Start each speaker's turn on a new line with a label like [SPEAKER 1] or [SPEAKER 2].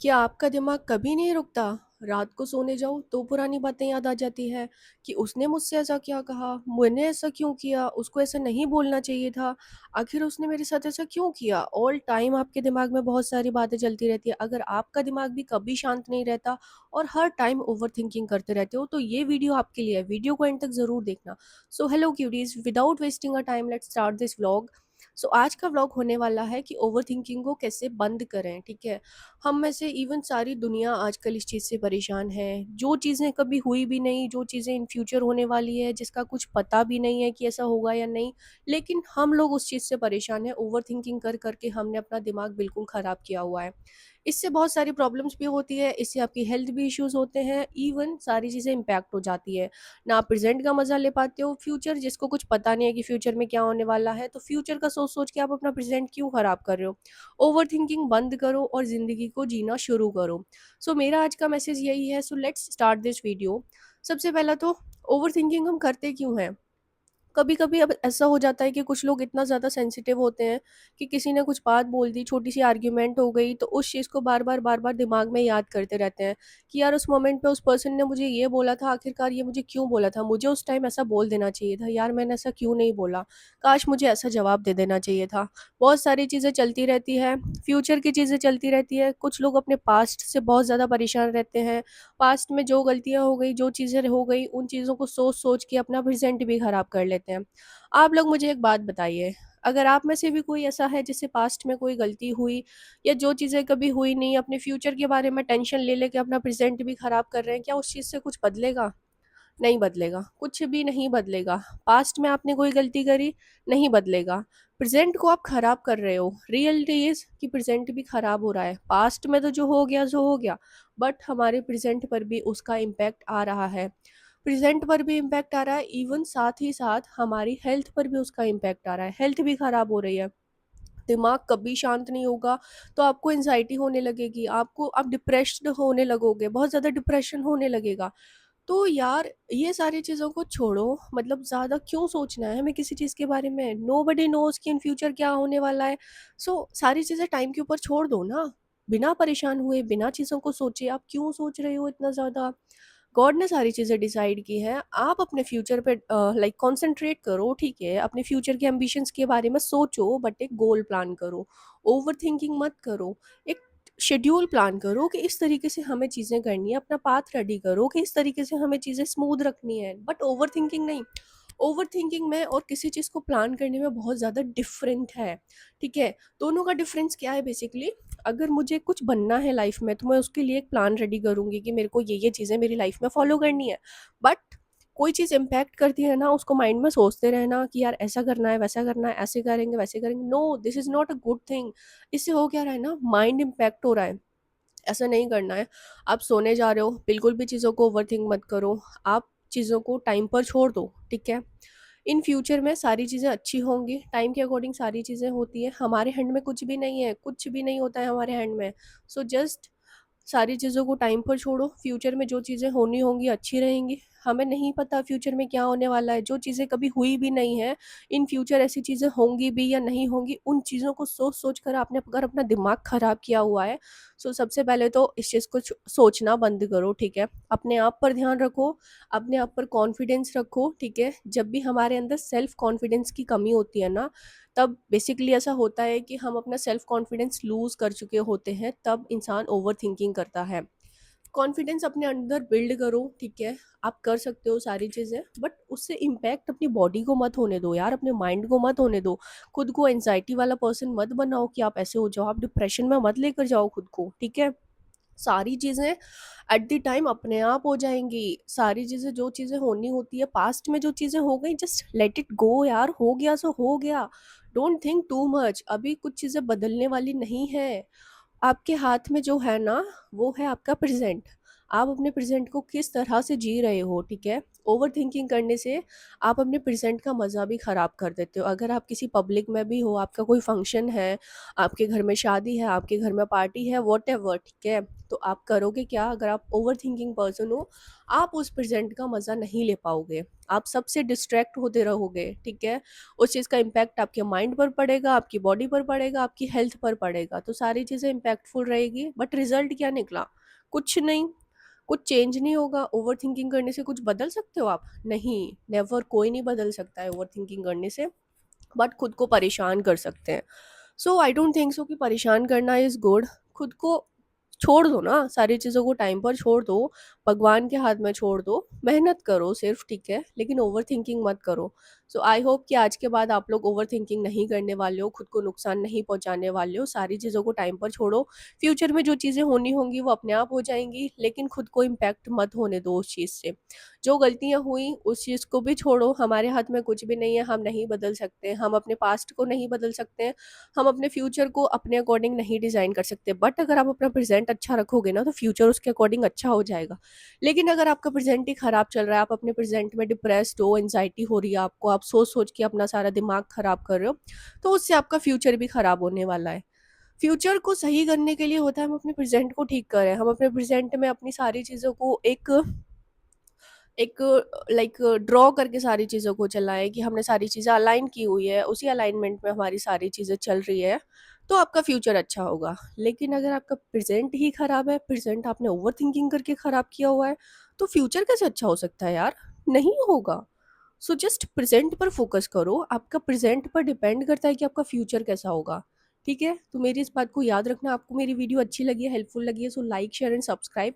[SPEAKER 1] क्या आपका दिमाग कभी नहीं रुकता? रात को सोने जाओ तो पुरानी बातें याद आ जाती है कि उसने मुझसे ऐसा क्या कहा, मैंने ऐसा क्यों किया, उसको ऐसा नहीं बोलना चाहिए था, आखिर उसने मेरे साथ ऐसा क्यों किया? ऑल टाइम आपके दिमाग में बहुत सारी बातें चलती रहती है। अगर आपका दिमाग भी कभी शांत नहीं रहता और हर टाइम ओवरथिंकिंग करते रहते हो, तो ये वीडियो आपके लिए है। वीडियो को एंड तक ज़रूर देखना। So hello cuties, without wasting a time let's start this vlog. So आज का व्लॉग होने वाला है कि ओवरथिंकिंग को कैसे बंद करें, ठीक है? हम में से इवन सारी दुनिया आजकल इस चीज़ से परेशान है। जो चीज़ें कभी हुई भी नहीं, जो चीज़ें इन फ्यूचर होने वाली है, जिसका कुछ पता भी नहीं है कि ऐसा होगा या नहीं, लेकिन हम लोग उस चीज़ से परेशान हैं। ओवरथिंकिंग कर करके हमने अपना दिमाग बिल्कुल ख़राब किया हुआ है। इससे बहुत सारी प्रॉब्लम्स भी होती है, इससे आपकी हेल्थ भी इश्यूज़ होते हैं, इवन सारी चीज़ें इम्पैक्ट हो जाती है। ना आप प्रेज़ेंट का मज़ा ले पाते हो, फ्यूचर जिसको कुछ पता नहीं है कि फ्यूचर में क्या होने वाला है, तो फ्यूचर का सोच-सोच के आप अपना प्रेज़ेंट क्यों ख़राब कर रहे हो? ओवरथिंकिंग बंद करो और ज़िंदगी को जीना शुरू करो। सो मेरा आज का मैसेज यही है, so let's start this video. सबसे पहला तो ओवरथिंकिंग हम करते क्यों हैं? कभी-कभी अब ऐसा हो जाता है कि कुछ लोग इतना ज़्यादा सेंसिटिव होते हैं कि किसी ने कुछ बात बोल दी, छोटी-सी आर्ग्यूमेंट हो गई, तो उस चीज़ को बार-बार, बार-बार दिमाग में याद करते रहते हैं कि यार उस मोमेंट पे उस पर्सन ने मुझे ये बोला था, आखिरकार ये मुझे क्यों बोला था? मुझे उस टाइम ऐसा बोल देना चाहिए था, यार मैंने ऐसा क्यों नहीं बोला? काश मुझे ऐसा जवाब दे देना चाहिए था। बहुत सारी चीज़ें चलती रहती हैं, फ्यूचर की चीज़ें चलती रहती हैं, कुछ लोग अपने पास्ट से बहुत ज़्यादा परेशान रहते हैं। पास्ट में जो गलतियाँ हो गई, जो चीज़ें हो गई, उन चीज़ों को सोच-सोच के अपना प्रेज़ेंट भी ख़राब कर लेते हैं। आप लोग मुझे एक बात बताइए, अगर आप में से भी कोई ऐसा है जिससे पास्ट में कोई गलती हुई या जो चीज़ें कभी हुई नहीं, अपने फ्यूचर के बारे में टेंशन ले लेके अपना प्रेज़ेंट भी ख़राब कर रहे हैं, क्या उस चीज़ से कुछ बदलेगा? नहीं बदलेगा, कुछ भी नहीं बदलेगा। पास्ट में आपने कोई गलती करी, नहीं बदलेगा। प्रेज़ेंट को आप खराब कर रहे हो। रियलिटी इज़ कि प्रेज़ेंट भी खराब हो रहा है। पास्ट में तो जो हो गया सो हो गया, बट हमारे प्रेज़ेंट पर भी उसका इम्पैक्ट आ रहा है। प्रेज़ेंट पर भी इम्पैक्ट आ रहा है, इवन साथ ही साथ हमारी हेल्थ पर भी उसका इम्पैक्ट आ रहा है। हेल्थ भी खराब हो रही है। दिमाग कभी शांत नहीं होगा, तो आपको एंग्ज़ायटी होने लगेगी, आपको आप डिप्रेस्ड होने लगोगे, बहुत ज़्यादा डिप्रेशन होने लगेगा। तो यार ये सारी चीज़ों को छोड़ो, मतलब ज़्यादा क्यों सोचना है हमें किसी चीज़ के बारे में? नोबडी नोज़ कि इन फ्यूचर क्या होने वाला है। सो सारी चीज़ें टाइम के ऊपर छोड़ दो ना, बिना परेशान हुए, बिना चीज़ों को सोचे आप क्यों सोच रहे हो इतना ज़्यादा? गॉड ने सारी चीज़ें डिसाइड की हैं, आप अपने फ्यूचर पे लाइक कॉन्संट्रेट करो, ठीक है? अपने फ्यूचर के एम्बिशंस के बारे में सोचो, बट एक गोल प्लान करो। ओवरथिंकिंग मत करो, एक शेड्यूल प्लान करो कि इस तरीके से हमें चीज़ें करनी है, अपना पाथ रेडी करो कि इस तरीके से हमें चीज़ें स्मूथ रखनी है, बट ओवरथिंकिंग नहीं। ओवरथिंकिंग में और किसी चीज़ को प्लान करने में बहुत ज़्यादा डिफरेंट है, ठीक है? दोनों का डिफरेंस क्या है बेसिकली? अगर मुझे कुछ बनना है लाइफ में, तो मैं उसके लिए एक प्लान रेडी करूँगी कि मेरे को ये चीज़ें मेरी लाइफ में फॉलो करनी है। बट कोई चीज़ इम्पैक्ट करती है ना, उसको माइंड में सोचते रहना कि यार ऐसा करना है, वैसा करना है, ऐसे करेंगे, वैसे करेंगे, no, this is not a good thing. इससे हो क्या रहा है ना, माइंड इम्पैक्ट हो रहा है। ऐसा नहीं करना है। आप सोने जा रहे हो, बिल्कुल भी चीज़ों को ओवरथिंक मत करो। आप चीज़ों को टाइम पर छोड़ दो, ठीक है? इन फ्यूचर में सारी चीज़ें अच्छी होंगी, टाइम के अकॉर्डिंग सारी चीज़ें होती हैं। हमारे हैंड में कुछ भी नहीं है, कुछ भी नहीं होता है हमारे हैंड में। सो जस्ट सारी चीज़ों को टाइम पर छोड़ो, फ्यूचर में जो चीज़ें होनी होंगी अच्छी रहेंगी। हमें नहीं पता फ्यूचर में क्या होने वाला है, जो चीज़ें कभी हुई भी नहीं हैं, इन फ्यूचर ऐसी चीज़ें होंगी भी या नहीं होंगी, उन चीज़ों को सोच-सोच कर आपने अगर अपना दिमाग ख़राब किया हुआ है, सो सबसे पहले तो इस चीज़ को सोचना बंद करो, ठीक है? अपने आप पर ध्यान रखो, अपने आप पर कॉन्फिडेंस रखो, ठीक है? जब भी हमारे अंदर सेल्फ कॉन्फिडेंस की कमी होती है ना, तब बेसिकली ऐसा होता है कि हम अपना सेल्फ कॉन्फिडेंस लूज़ कर चुके होते हैं, तब इंसान ओवरथिंकिंग करता है। कॉन्फिडेंस अपने अंदर बिल्ड करो, ठीक है? आप कर सकते हो सारी चीज़ें, बट उससे इम्पैक्ट अपनी बॉडी को मत होने दो यार, अपने माइंड को मत होने दो। खुद को एंग्ज़ायटी वाला पर्सन मत बनाओ कि आप ऐसे हो जाओ, आप डिप्रेशन में मत लेकर जाओ खुद को, ठीक है? सारी चीज़ें एट द टाइम अपने आप हो जाएँगी। सारी चीज़ें जो चीज़ें होनी होती है, पास्ट में जो चीज़ें हो गई, जस्ट लेट इट गो यार, हो गया सो हो गया। डोंट थिंक टू मच, अभी कुछ चीज़ें बदलने वाली नहीं है। आपके हाथ में जो है ना, वो है आपका प्रेज़ेंट। आप अपने प्रेज़ेंट को किस तरह से जी रहे हो, ठीक है? ओवरथिंकिंग करने से आप अपने प्रेज़ेंट का मज़ा भी ख़राब कर देते हो। अगर आप किसी पब्लिक में भी हो, आपका कोई फंक्शन है, आपके घर में शादी है, आपके घर में पार्टी है, व्हाटएवर, ठीक है? तो आप करोगे क्या? अगर आप ओवरथिंकिंग पर्सन हो, आप उस प्रेज़ेंट का मज़ा नहीं ले पाओगे। आप सबसे डिस्ट्रैक्ट होते रहोगे, ठीक है? उस चीज़ का इम्पैक्ट आपके माइंड पर पड़ेगा, आपकी बॉडी पर पड़ेगा, आपकी हेल्थ पर पड़ेगा। तो सारी चीज़ें इम्पैक्टफुल रहेगी, बट रिज़ल्ट क्या निकला? कुछ नहीं, कुछ चेंज नहीं होगा। ओवरथिंकिंग करने से कुछ बदल सकते हो आप? नहीं, नेवर, कोई नहीं बदल सकता है ओवरथिंकिंग करने से, बट खुद को परेशान कर सकते हैं। सो आई डोंट थिंक सो कि परेशान करना इज़ गुड। खुद को छोड़ दो ना, सारी चीज़ों को टाइम पर छोड़ दो, भगवान के हाथ में छोड़ दो, मेहनत करो सिर्फ, ठीक है? लेकिन ओवरथिंकिंग मत करो। सो आई होप कि आज के बाद आप लोग ओवरथिंकिंग नहीं करने वाले हो, खुद को नुकसान नहीं पहुँचाने वाले हो, सारी चीज़ों को टाइम पर छोड़ो। फ्यूचर में जो चीज़ें होनी होंगी वो अपने आप हो जाएँगी, लेकिन खुद को इम्पैक्ट मत होने दो उस चीज़ से। जो गलतियाँ हुई उस चीज़ को भी छोड़ो, हमारे हाथ में कुछ भी नहीं है, हम नहीं बदल सकते, हम अपने पास्ट को नहीं बदल सकते हैं, हम अपने फ्यूचर को अपने अकॉर्डिंग नहीं डिज़ाइन कर सकते। बट अगर आप अपना प्रेज़ेंट अच्छा रखोगे ना, तो फ्यूचर उसके अकॉर्डिंग अच्छा हो जाएगा। लेकिन अगर आपका प्रेज़ेंट ही खराब चल रहा है, आप अपने प्रेज़ेंट में डिप्रेस्ड हो, एंग्ज़ायटी हो रही है आपको, आप सोच-सोच के अपना सारा दिमाग खराब कर रहे हो, तो उससे आपका फ्यूचर भी खराब होने वाला है। फ्यूचर को सही करने के लिए होता है हम अपने प्रेज़ेंट को ठीक करें, हम अपने प्रेज़ेंट में अपनी सारी चीज़ों को एक एक लाइक ड्रॉ करके सारी चीज़ों को चलाएँ कि हमने सारी चीज़ें अलाइन की हुई है, उसी अलाइनमेंट में हमारी सारी चीज़ें चल रही है, तो आपका फ्यूचर अच्छा होगा। लेकिन अगर आपका प्रेज़ेंट ही खराब है, प्रेज़ेंट आपने ओवरथिंकिंग करके खराब किया हुआ है, तो फ्यूचर कैसे अच्छा हो सकता है यार? नहीं होगा। सो जस्ट प्रेज़ेंट पर फ़ोकस करो, आपका प्रेज़ेंट पर डिपेंड करता है कि आपका फ्यूचर कैसा होगा, ठीक है? तो मेरी इस बात को याद रखना। आपको मेरी वीडियो अच्छी लगी है, हेल्पफुल लगी है, so like, share and subscribe.